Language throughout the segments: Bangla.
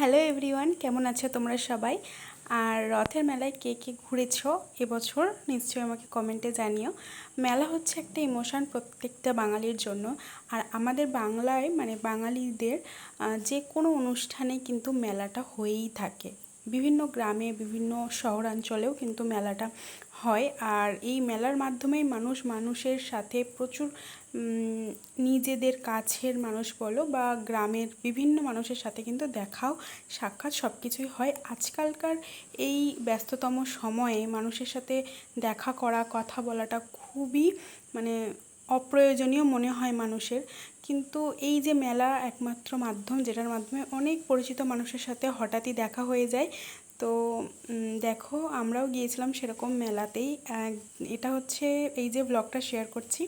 হ্যালো এভরিওয়ান, কেমন আছো তোমরা সবাই? আর রথের মেলায় কে কে ঘুরেছো এবছর নিশ্চয়ই আমাকে কমেন্টে জানিও। মেলা হচ্ছে একটা ইমোশন প্রত্যেকটা বাঙালির জন্য। আর আমাদের বাংলায় মানে বাঙালিদের যে কোনো অনুষ্ঠানে কিন্তু মেলাটা হয়েই থাকে। বিভিন্ন গ্রামে বিভিন্ন শহরাঞ্চলেও কিন্তু মেলাটা হয়। আর এই মেলার মাধ্যমেই মানুষ মানুষের সাথে প্রচুর নিজেদের কাছের মানুষ বলো বা গ্রামের বিভিন্ন মানুষের সাথে কিন্তু দেখাও সাক্ষাৎ সব কিছুই হয়। আজকালকার এই ব্যস্ততম সময়ে মানুষের সাথে দেখা করা কথা বলাটা খুবই মানে অপ্রয়োজনীয় মনে হয় মানুষের। কিন্তু এই যে মেলা একমাত্র মাধ্যম যেটার মাধ্যমে অনেক পরিচিত মানুষের সাথে হঠাৎই দেখা হয়ে যায়। তো দেখো আমরাও গিয়েছিলাম সেরকম মেলাতেই। এটা হচ্ছে এই যে ব্লগটা শেয়ার করছি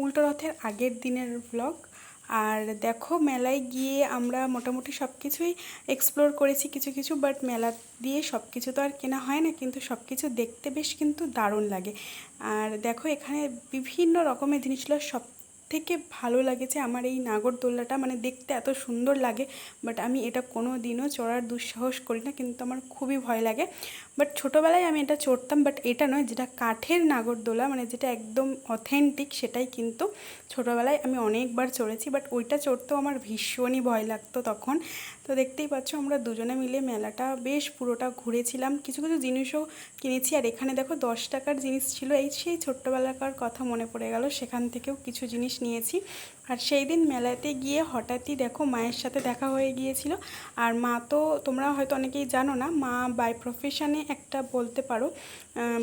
উল্টো রথের আগের দিনের ব্লগ। আর দেখো মেলায় গিয়ে আমরা মোটামুটি সব কিছুই এক্সপ্লোর করেছি কিছু কিছু, বাট মেলা দিয়ে সব কিছু তো আর কেনা হয় না, কিন্তু সব কিছু দেখতে বেশ কিন্তু দারুণ লাগে। আর দেখো এখানে বিভিন্ন রকমের জিনিস ছিল। সব থেকে ভালো লাগেছে আমার এই নাগরদোল্লাটা, মানে দেখতে এত সুন্দর লাগে, বাট আমি এটা কোনো দিনও চড়ার দুঃসাহস করি না, কিন্তু আমার খুবই ভয় লাগে। বাট ছোটোবেলায় আমি এটা চড়তাম, বাট এটা নয় যেটা কাঠের নাগরদোলা, মানে যেটা একদম অথেন্টিক, সেটাই কিন্তু ছোটোবেলায় আমি অনেকবার চড়েছি। বাট ওইটা চড়তেও আমার ভীষণই ভয় লাগতো তখন। তো দেখতেই পাচ্ছ আমরা দুজনে মিলে মেলাটা বেশ পুরোটা ঘুরেছিলাম, কিছু কিছু জিনিসও কিনেছি। আর এখানে দেখো 10 টাকার জিনিস ছিল, এই সেই ছোট্টবেলাকার কথা মনে পড়ে গেল, সেখান থেকেও কিছু জিনিস নিয়েছি। আর সেই দিন মেলাতে গিয়ে হঠাৎই দেখো মায়ের সাথে দেখা হয়ে গিয়েছিল। আর মা তো তোমরা হয়তো অনেকেই জানো না, মা বাই প্রফেশনে একটা বলতে পারো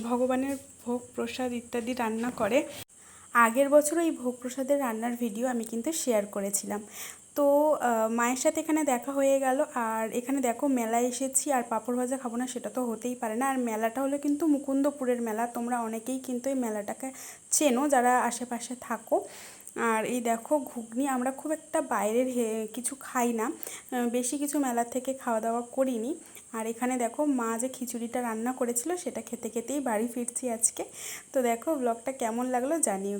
ভগবানের ভোগ প্রসাদ ইত্যাদি রান্না করে। আগের বছরও এই ভোগ প্রসাদের রান্নার ভিডিও আমি কিন্তু শেয়ার করেছিলাম। তো মায়ের সাথে এখানে দেখা হয়ে গেল। আর এখানে দেখো মেলায় এসেছি আর পাঁপড় ভাজা খাবো না সেটা তো হতেই পারে না। আর মেলাটা হলো কিন্তু মুকুন্দপুরের মেলা, তোমরা অনেকেই কিন্তু এই মেলাটাকে চেনো যারা আশেপাশে থাকো। আর এই দেখো ঘুগনি, আমরা খুব একটা বাইরের কিছু খাই না, বেশি কিছু মেলা থেকে খাওয়া দাওয়া করিনি। আর এখানে দেখো মা যে খিচুড়িটা রান্না করেছিল সেটা খেতে খেতেই বাড়ি ফিরছি আজকে। তো দেখো ব্লগটা কেমন লাগলো জানিও।